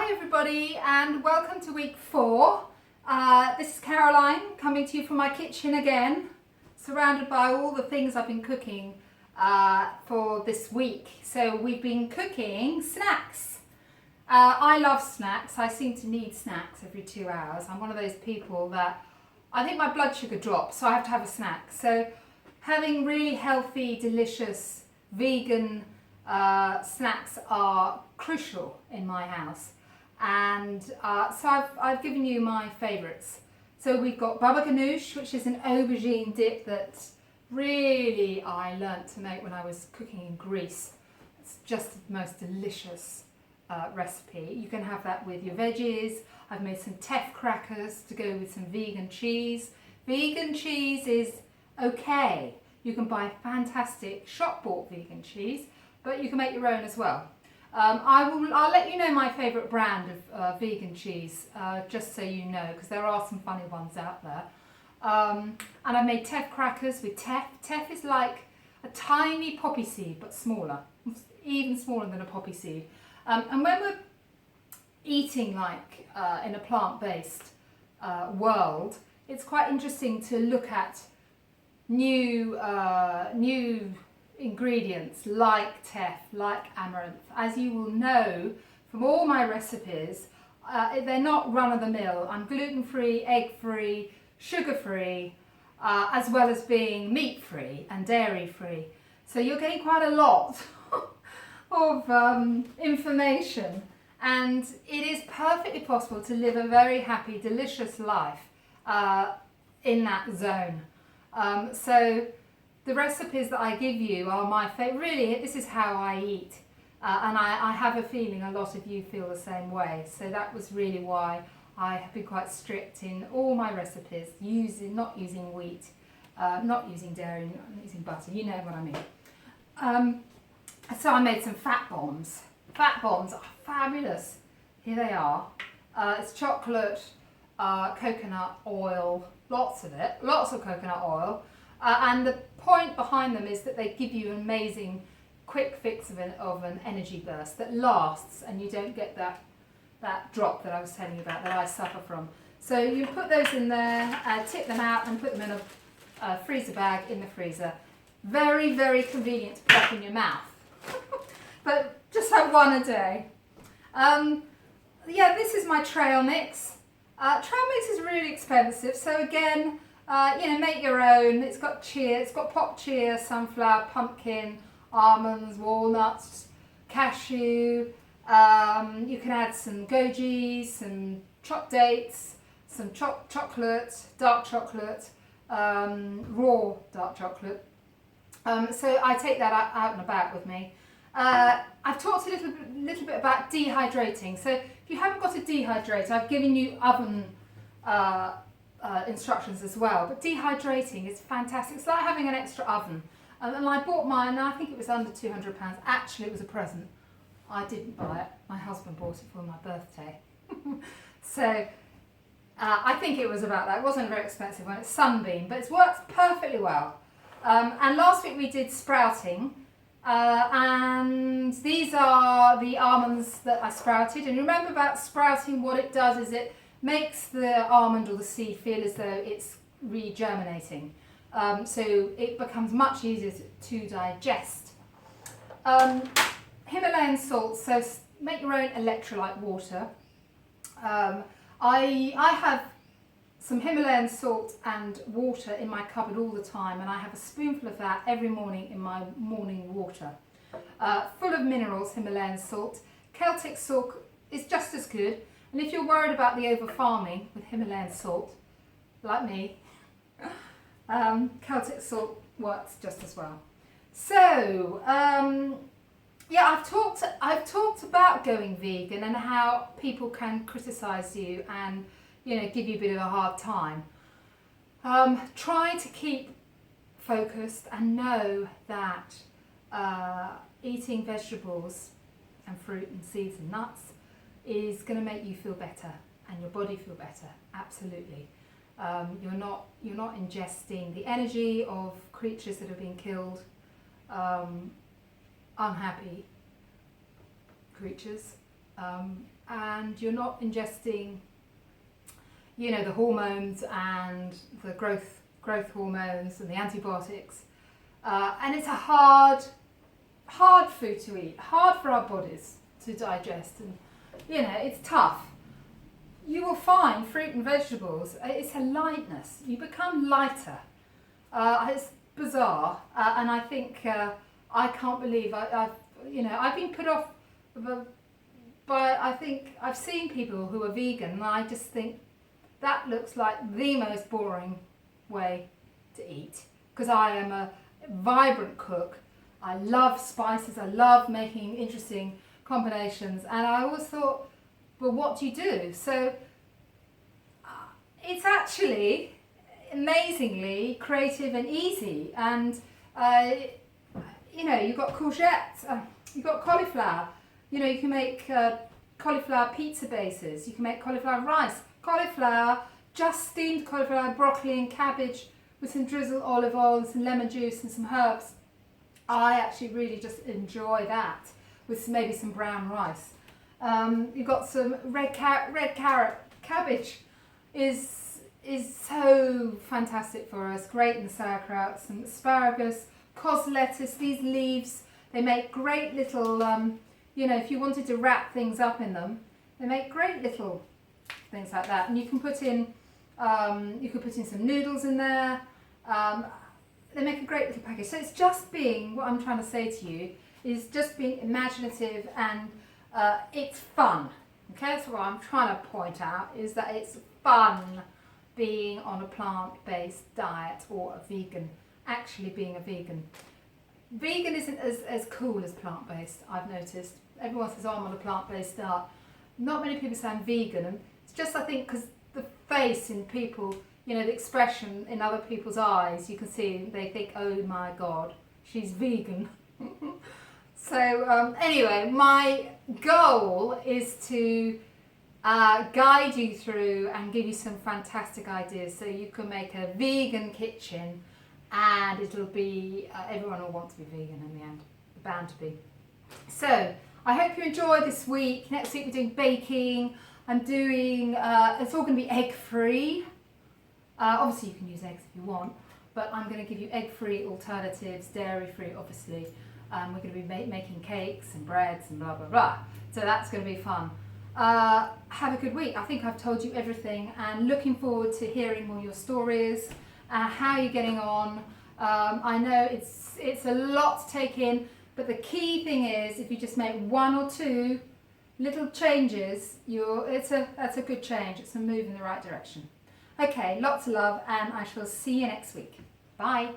Hi everybody and welcome to week 4. This is Caroline coming to you from my kitchen again, surrounded by all the things I've been cooking for this week. So we've been cooking snacks. I love snacks. I seem to need snacks every 2 hours. I'm one of those people that I think my blood sugar drops, so I have to have a snack. So having really healthy, delicious, vegan snacks are crucial in my house, and so I've given you my favourites. So we've got baba ganoush, which is an aubergine dip that really I learnt to make when I was cooking in Greece. It's just the most delicious recipe. You can have that with your veggies. I've made some teff crackers to go with some vegan cheese. Vegan cheese is okay. You can buy fantastic shop-bought vegan cheese, but you can make your own as well. I'll let you know my favourite brand of vegan cheese, just so you know, because there are some funny ones out there. And I made teff crackers with teff. Teff is like a tiny poppy seed, but smaller, even smaller than a poppy seed. And when we're eating like in a plant-based world, it's quite interesting to look at new ingredients like teff, like amaranth. As you will know from all my recipes, they're not run-of-the-mill. I'm gluten-free, egg-free, sugar-free, as well as being meat-free and dairy-free. So you're getting quite a lot of information, and it is perfectly possible to live a very happy, delicious life in that zone. So the recipes that I give you are my favourite. Really, this is how I eat, and I have a feeling a lot of you feel the same way. So that was really why I have been quite strict in all my recipes, not using wheat, not using dairy, not using butter. You know what I mean. So I made some fat bombs. Fat bombs are fabulous. Here they are. It's chocolate, coconut oil, lots of it, lots of coconut oil. And the point behind them is that they give you an amazing quick fix of an energy burst that lasts, and you don't get that drop that I was telling you about that I suffer from. So you put those in there, tip them out and put them in a freezer bag in the freezer. Very, very convenient to pop in your mouth. But just have one a day. Yeah, this is my trail mix. Trail mix is really expensive, so again, make your own. It's got chia, it's got pop chia, sunflower, pumpkin, almonds, walnuts, cashew. You can add some goji, some chopped dates, some chocolate, dark chocolate, raw dark chocolate. So I take that out and about with me. I've talked a little bit about dehydrating. So if you haven't got a dehydrator, I've given you oven instructions as well. But dehydrating is fantastic. It's like having an extra oven. And I bought mine, and I think it was under £200. Actually, it was a present. I didn't buy it. My husband bought it for my birthday. So I think it was about that. It wasn't a very expensive one. It's Sunbeam, but it works perfectly well. And last week we did sprouting. And these are the almonds that I sprouted. And remember about sprouting, what it does is it makes the almond or the seed feel as though it's regerminating. So it becomes much easier to digest. Himalayan salt, so make your own electrolyte water. I have some Himalayan salt and water in my cupboard all the time, and I have a spoonful of that every morning in my morning water. Full of minerals, Himalayan salt. Celtic salt is just as good, and if you're worried about the over-farming with Himalayan salt, like me, Celtic salt works just as well. So, yeah, I've talked about going vegan and how people can criticise you and give you a bit of a hard time. Try to keep focused and know that eating vegetables and fruit and seeds and nuts is going to make you feel better and your body feel better. Absolutely. You're not ingesting the energy of creatures that have been killed, unhappy creatures. and you're not ingesting, you know, the hormones and the growth hormones and the antibiotics. And it's a hard food to eat, hard for our bodies to digest, and you know, it's tough. You will find fruit and vegetables, it's a lightness. You become lighter. It's bizarre, and I think I can't believe I've been put off by, I think I've seen people who are vegan, and I just think that looks like the most boring way to eat, because I am a vibrant cook. I love spices, I love making interesting combinations, and I always thought, well, what do you do? So it's actually amazingly creative and easy, and you know, you've got courgette, you've got cauliflower, you know, you can make cauliflower pizza bases, you can make cauliflower rice, cauliflower, just steamed cauliflower, broccoli and cabbage with some drizzled olive oil and some lemon juice and some herbs. I actually really just enjoy that with maybe some brown rice. You've got some red carrot, cabbage is so fantastic for us, great in the sauerkraut, some asparagus, cos lettuce, these leaves, they make great little, you know, if you wanted to wrap things up in them, they make great little things like that. And you can put in, you could put in some noodles in there. They make a great little package. So it's just being, what I'm trying to say to you, is just being imaginative, and it's fun. Okay, that's what I'm trying to point out, is that it's fun being on a plant-based diet, or a vegan, actually being a vegan. Vegan isn't as cool as plant-based, I've noticed. Everyone says, oh, I'm on a plant-based diet. Not many people say I'm vegan, and it's just, I think, because the face in people, you know, the expression in other people's eyes, you can see they think, oh my God, she's vegan. So anyway, my goal is to guide you through and give you some fantastic ideas so you can make a vegan kitchen, and it'll be, everyone will want to be vegan in the end, bound to be. So I hope you enjoy this week. Next week we're doing baking. I'm doing, it's all going to be egg free. Obviously you can use eggs if you want, but I'm going to give you egg-free alternatives, dairy-free obviously. We're going to be making cakes and breads and blah blah blah. So that's going to be fun. Have a good week. I think I've told you everything, and looking forward to hearing all your stories, how you're getting on. I know it's a lot to take in, but the key thing is if you just make one or two little changes, that's a good change. It's a move in the right direction. Okay, lots of love, and I shall see you next week. Bye.